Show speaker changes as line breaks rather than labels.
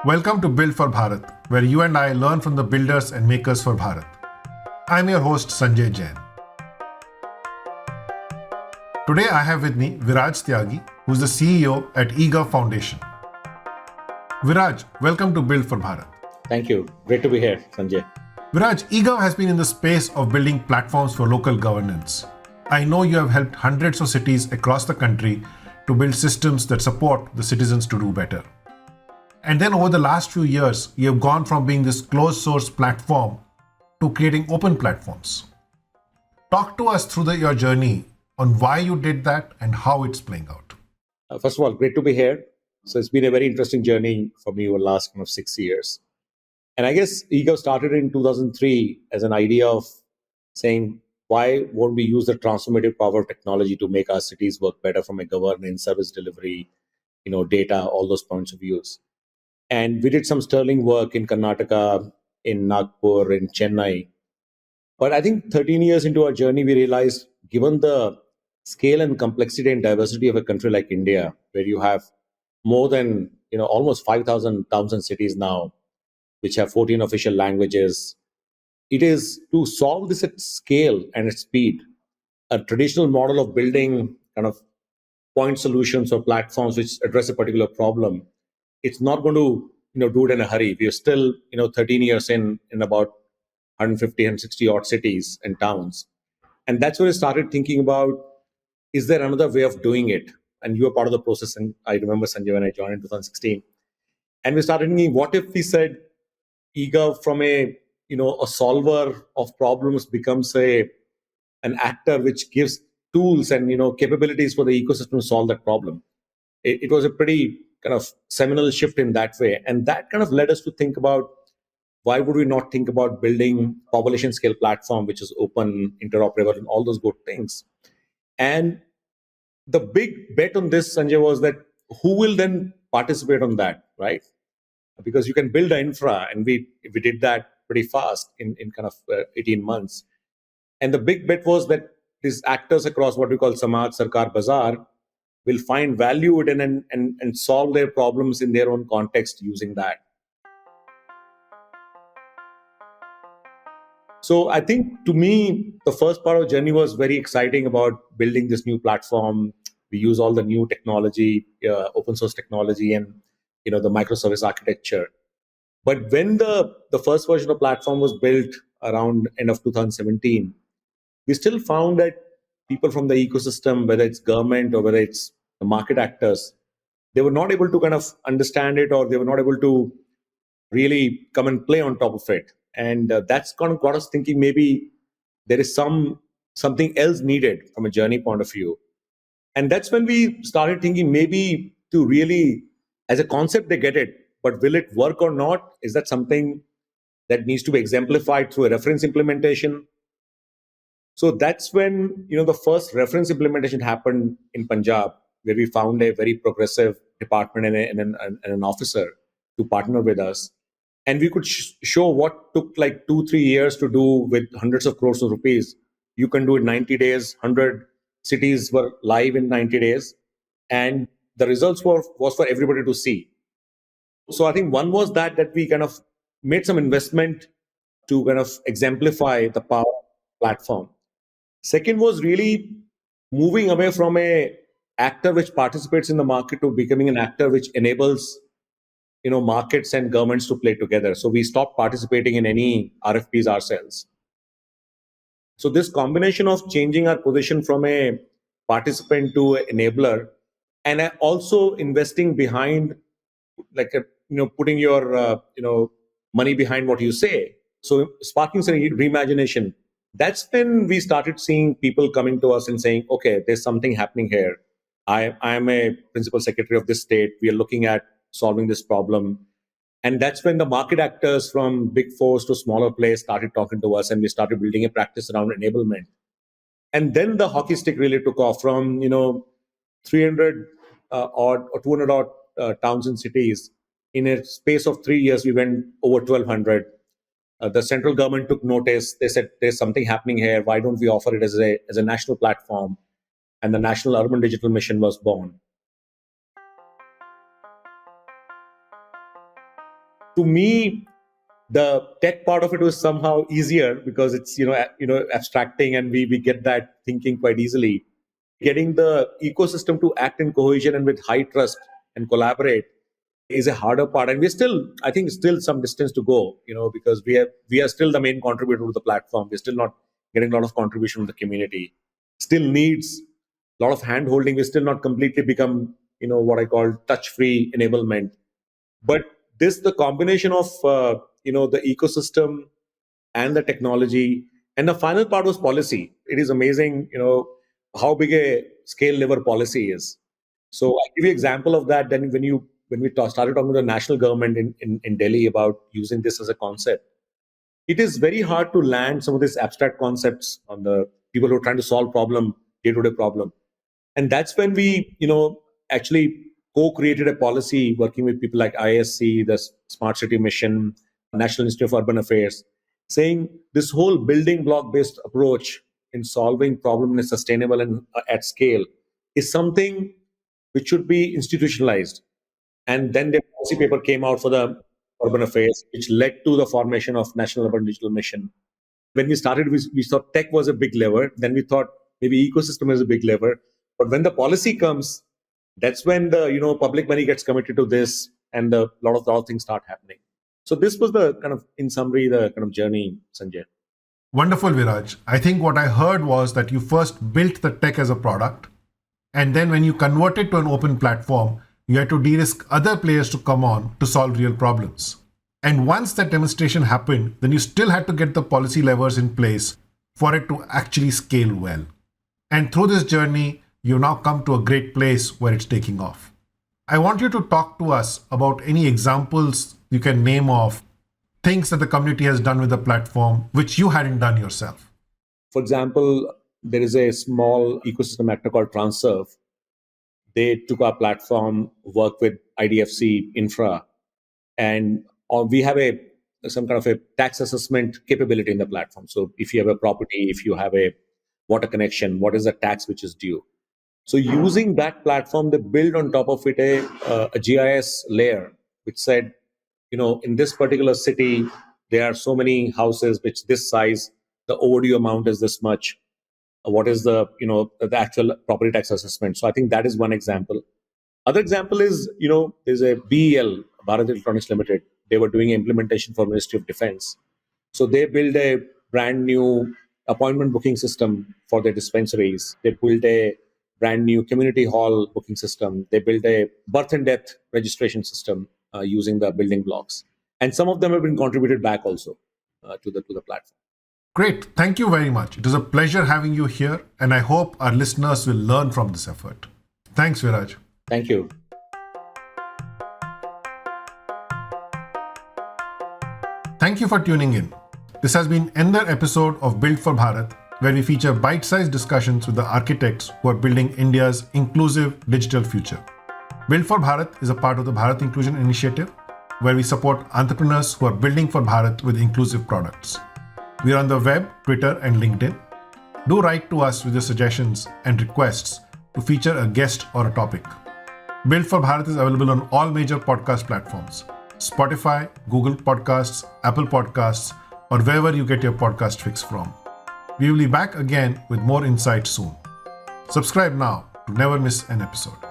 Welcome to Build for Bharat, where you and I learn from the builders and makers for Bharat. I'm your host Sanjay Jain. Today I have with me Viraj Tyagi, who's the CEO at eGov Foundation. Viraj, welcome to Build for Bharat.
Thank you. Great to be here, Sanjay.
Viraj, eGov has been in the space of building platforms for local governance. I know you have helped hundreds of cities across the country to build systems that support the citizens to do better. And then over the last few years, you have gone from being this closed source platform to creating open platforms. Talk to us through your journey on why you did that and how it's playing out.
First of all, great to be here. So it's been a very interesting journey for me over the last 6 years. And I guess eGov started in 2003 as an idea of saying, why won't we use the transformative power of technology to make our cities work better from a governance, service delivery, data, all those points of views. And we did some sterling work in Karnataka, in Nagpur, in Chennai. But I think 13 years into our journey, we realized, given the scale and complexity and diversity of a country like India, where you have more than almost 5,000 towns and cities now, which have 14 official languages, it is to solve this at scale and at speed. A traditional model of building kind of point solutions or platforms which address a particular problem, it's not going to do it in a hurry. We are still 13 years in about 150 and 60 odd cities and towns. And that's where I started thinking about, is there another way of doing it? And you were part of the process. And I remember, Sanjay, when I joined in 2016. And we started thinking, what if we said eGov from a solver of problems becomes an actor which gives tools and capabilities for the ecosystem to solve that problem. It was a pretty kind of seminal shift in that way. And that kind of led us to think about, why would we not think about building population scale platform, which is open, interoperable, and all those good things. And the big bet on this, Sanjay, was that who will then participate on that, right? Because you can build an infra, and we did that pretty fast in 18 months. And the big bet was that these actors across what we call Samaj, Sarkar, Bazaar will find value in and solve their problems in their own context using that. So I think, to me, the first part of the journey was very exciting about building this new platform. We use all the new technology, open source technology, and the microservice architecture. But when the first version of the platform was built around end of 2017, we still found that people from the ecosystem, whether it's government or whether it's the market actors, they were not able to kind of understand it, or they were not able to really come and play on top of it. And that's kind of got us thinking, maybe there is something else needed from a journey point of view. And that's when we started thinking, maybe to really, as a concept, they get it, but will it work or not? Is that something that needs to be exemplified through a reference implementation? So that's when the first reference implementation happened in Punjab, where we found a very progressive department and an officer to partner with us. And we could show what took like 2-3 years to do with hundreds of crores of rupees. You can do it in 90 days. 100 cities were live in 90 days. And the results was for everybody to see. So I think one was that we kind of made some investment to kind of exemplify the power of the platform. Second was really moving away from a actor which participates in the market to becoming an actor which enables markets and governments to play together. So we stopped participating in any RFPs ourselves. So this combination of changing our position from a participant to an enabler, and also investing behind, putting your money behind what you say. So sparking some reimagination. That's when we started seeing people coming to us and saying, okay, there's something happening here. I am a principal secretary of this state. We are looking at solving this problem. And that's when the market actors from big fours to smaller players started talking to us, and we started building a practice around enablement. And then the hockey stick really took off from 300 odd or 200 odd towns and cities. In a space of 3 years, we went over 1,200. The central government took notice. They said, there's something happening here. Why don't we offer it as a national platform? And the National Urban Digital Mission was born. To me, the tech part of it was somehow easier because it's abstracting, and we get that thinking quite easily. Getting the ecosystem to act in cohesion and with high trust and collaborate is a harder part, and I think still some distance to go, because we are still the main contributor to the platform. We're still not getting a lot of contribution from the community. Still needs a lot of hand holding. We're still not completely become what I call touch free enablement. But the combination of the ecosystem and the technology, and the final part was policy. It is amazing how big a scale lever policy is. So I'll give you an example of that. Then when we started talking to the national government in Delhi about using this as a concept, it is very hard to land some of these abstract concepts on the people who are trying to solve day-to-day problem. And that's when we actually co-created a policy working with people like ISC, the Smart City Mission, National Institute of Urban Affairs, saying this whole building block-based approach in solving problem in a sustainable and at scale is something which should be institutionalized. And then the policy paper came out for the urban affairs, which led to the formation of National Urban Digital Mission. When we started, we thought tech was a big lever. Then we thought maybe ecosystem is a big lever. But when the policy comes, that's when the public money gets committed to this, and a lot of things start happening. So this was the kind of, in summary, the kind of journey, Sanjay.
Wonderful, Viraj. I think what I heard was that you first built the tech as a product, and then when you converted to an open platform, you had to de-risk other players to come on to solve real problems. And once that demonstration happened, then you still had to get the policy levers in place for it to actually scale well. And through this journey, you've now come to a great place where it's taking off. I want you to talk to us about any examples you can name of things that the community has done with the platform which you hadn't done yourself.
For example, there is a small ecosystem actor called Transserve. They took our platform, worked with IDFC Infra, and we have some kind of a tax assessment capability in the platform. So if you have a property, if you have a water connection, what is the tax which is due? So using that platform, they build on top of it a GIS layer, which said, in this particular city, there are so many houses which this size, the overdue amount is this much. What is the actual property tax assessment? So I think that is one example. Other example is, there's a BEL, Bharat Electronics Limited. They were doing implementation for Ministry of Defense. So they built a brand new appointment booking system for their dispensaries. They built a brand new community hall booking system. They built a birth and death registration system using the building blocks. And some of them have been contributed back also to the platform.
Great. Thank you very much. It was a pleasure having you here, and I hope our listeners will learn from this effort. Thanks, Viraj.
Thank you.
Thank you for tuning in. This has been another episode of Build for Bharat, where we feature bite-sized discussions with the architects who are building India's inclusive digital future. Build for Bharat is a part of the Bharat Inclusion Initiative, where we support entrepreneurs who are building for Bharat with inclusive products. We are on the web, Twitter, and LinkedIn. Do write to us with your suggestions and requests to feature a guest or a topic. Build for Bharat is available on all major podcast platforms: Spotify, Google Podcasts, Apple Podcasts, or wherever you get your podcast fix from. We will be back again with more insights soon. Subscribe now to never miss an episode.